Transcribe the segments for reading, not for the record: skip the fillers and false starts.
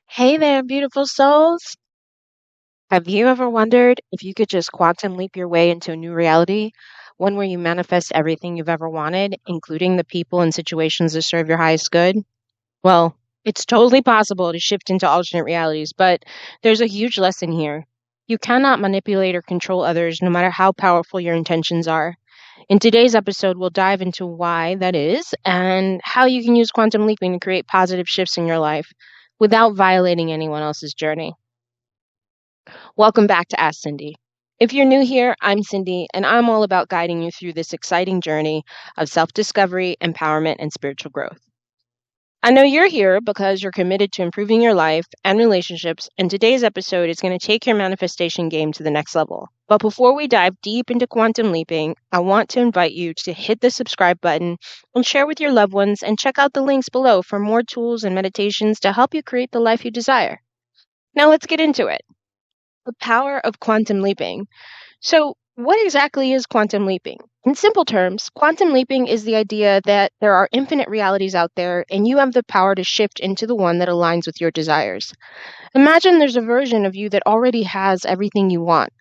Hey there, beautiful souls. Have you ever wondered if you could just quantum leap your way into a new reality? One where you manifest everything you've ever wanted, including the people and situations that serve your highest good? Well, it's totally possible to shift into alternate realities, but there's a huge lesson here. You cannot manipulate or control others, no matter how powerful your intentions are. In today's episode, we'll dive into why that is and how you can use quantum leaping to create positive shifts in your life without violating anyone else's journey. Welcome back to Ask Cindy. If you're new here, I'm Cindy, and I'm all about guiding you through this exciting journey of self discovery, empowerment, and spiritual growth. I know you're here because you're committed to improving your life and relationships, and today's episode is going to take your manifestation game to the next level. But before we dive deep into quantum leaping, I want to invite you to hit the subscribe button and share with your loved ones, and check out the links below for more tools and meditations to help you create the life you desire. Now let's get into it. The power of quantum leaping. So, what exactly is quantum leaping? In simple terms, quantum leaping is the idea that there are infinite realities out there and you have the power to shift into the one that aligns with your desires. Imagine there's a version of you that already has everything you want: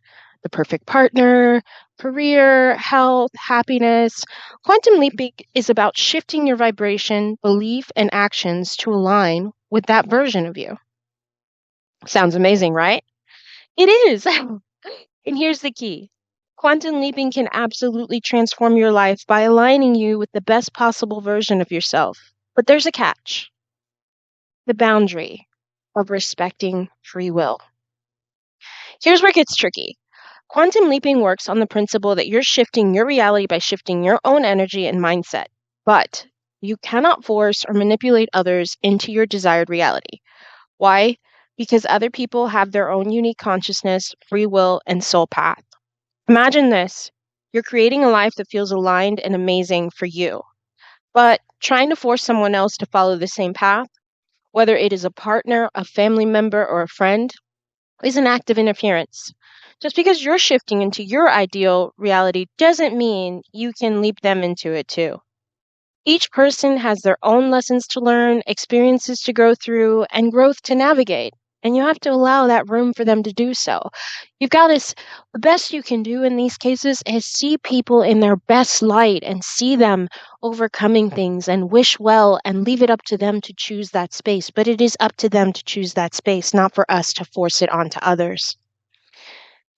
the perfect partner, career, health, happiness. Quantum leaping is about shifting your vibration, belief, and actions to align with that version of you. Sounds amazing, right? It is. And here's the key: quantum leaping can absolutely transform your life by aligning you with the best possible version of yourself. But there's a catch: the boundary of respecting free will. Here's where it gets tricky. Quantum leaping works on the principle that you're shifting your reality by shifting your own energy and mindset. But you cannot force or manipulate others into your desired reality. Why? Because other people have their own unique consciousness, free will, and soul path. Imagine this: you're creating a life that feels aligned and amazing for you, but trying to force someone else to follow the same path, whether it is a partner, a family member, or a friend, is an act of interference. Just because you're shifting into your ideal reality doesn't mean you can leap them into it too. Each person has their own lessons to learn, experiences to go through, and growth to navigate. And you have to allow that room for them to do so. You've got to, the best you can do in these cases is see people in their best light and see them overcoming things and wish well and leave it up to them to choose that space. But it is up to them to choose that space, not for us to force it onto others.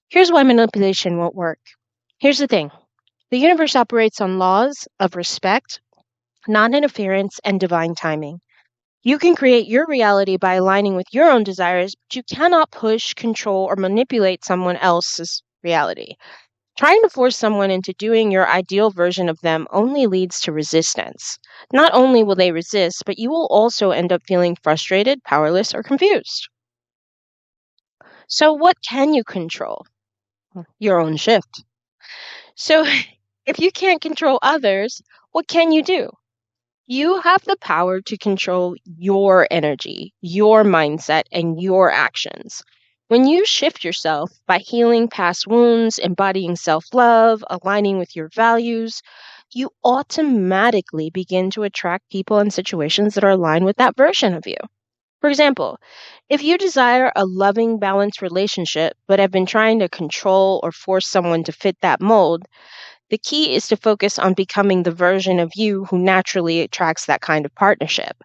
Here's why manipulation won't work. Here's the thing: the universe operates on laws of respect, non interference, and divine timing. You can create your reality by aligning with your own desires, but you cannot push, control, or manipulate someone else's reality. Trying to force someone into doing your ideal version of them only leads to resistance. Not only will they resist, but you will also end up feeling frustrated, powerless, or confused. So, what can you control? Your own shift. So, if you can't control others, what can you do? You have the power to control your energy, your mindset, and your actions. When you shift yourself by healing past wounds, embodying self love, aligning with your values, you automatically begin to attract people and situations that are aligned with that version of you. For example, if you desire a loving, balanced relationship but have been trying to control or force someone to fit that mold, the key is to focus on becoming the version of you who naturally attracts that kind of partnership.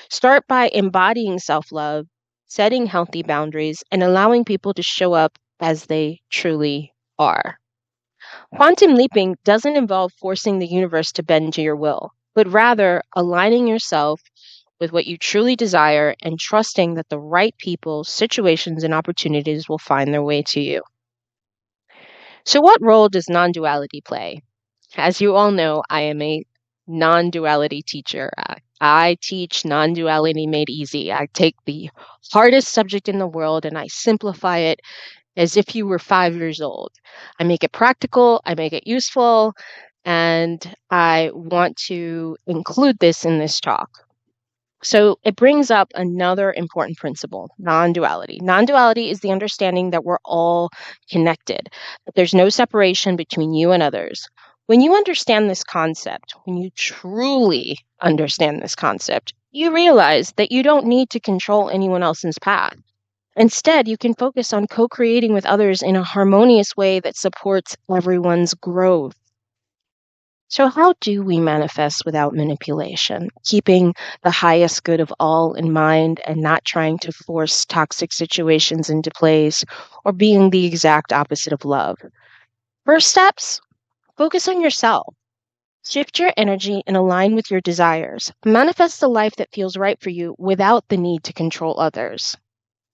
Start by embodying self love, setting healthy boundaries, and allowing people to show up as they truly are. Quantum leaping doesn't involve forcing the universe to bend to your will, but rather aligning yourself with what you truly desire and trusting that the right people, situations, and opportunities will find their way to you. So, what role does non duality play? As you all know, I am a non duality teacher. I teach non duality made easy. I take the hardest subject in the world and I simplify it as if you were 5 years old. I make it practical, I make it useful, and I want to include this in this talk. So it brings up another important principle: non duality. Non duality is the understanding that we're all connected, that there's no separation between you and others. When you understand this concept, when you truly understand this concept, You realize that you don't need to control anyone else's path. Instead, you can focus on co creating with others in a harmonious way that supports everyone's growth. So, how do we manifest without manipulation, keeping the highest good of all in mind and not trying to force toxic situations into place or being the exact opposite of love? First steps, focus on yourself. Shift your energy and align with your desires. Manifest a life that feels right for you without the need to control others.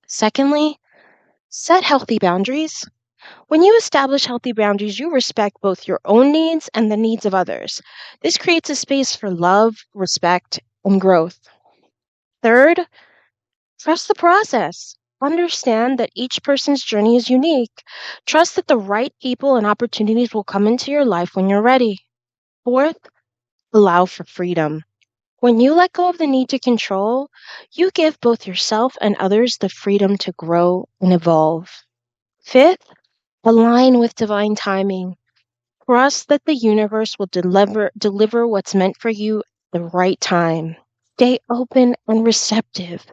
Secondly, set healthy boundaries. When you establish healthy boundaries, you respect both your own needs and the needs of others. This creates a space for love, respect, and growth. Third, trust the process. Understand that each person's journey is unique. Trust that the right people and opportunities will come into your life when you're ready. Fourth, allow for freedom. When you let go of the need to control, you give both yourself and others the freedom to grow and evolve. Fifth, align with divine timing. Trust that the universe will deliver what's meant for you at the right time. Stay open and receptive.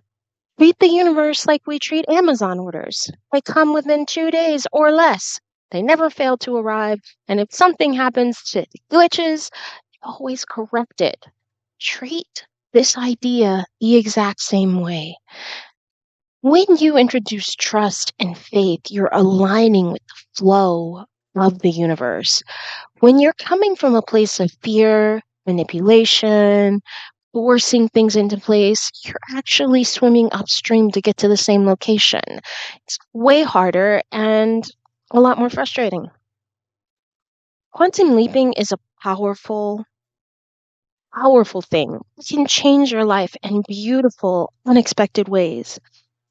Treat the universe like we treat Amazon orders. They come within 2 days or less. They never fail to arrive. And if something happens to glitches, always correct it. Treat this idea the exact same way. When you introduce trust and faith, you're aligning with the flow of the universe. When you're coming from a place of fear, manipulation, forcing things into place, you're actually swimming upstream to get to the same location. It's way harder and a lot more frustrating. Quantum leaping is a powerful thing. It can change your life in beautiful, unexpected ways.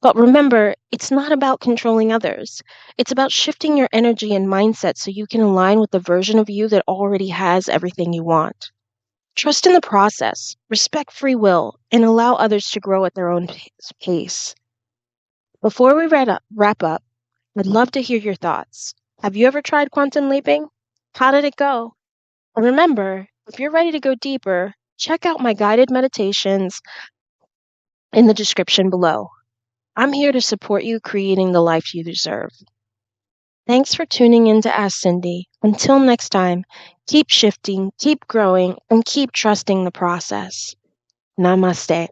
But remember, it's not about controlling others. It's about shifting your energy and mindset so you can align with the version of you that already has everything you want. Trust in the process, respect free will, and allow others to grow at their own pace. Before we wrap up, I'd love to hear your thoughts. Have you ever tried quantum leaping? How did it go? And remember, if you're ready to go deeper, check out my guided meditations in the description below. I'm here to support you creating the life you deserve. Thanks for tuning in to Ask Cindy. Until next time, keep shifting, keep growing, and keep trusting the process. Namaste.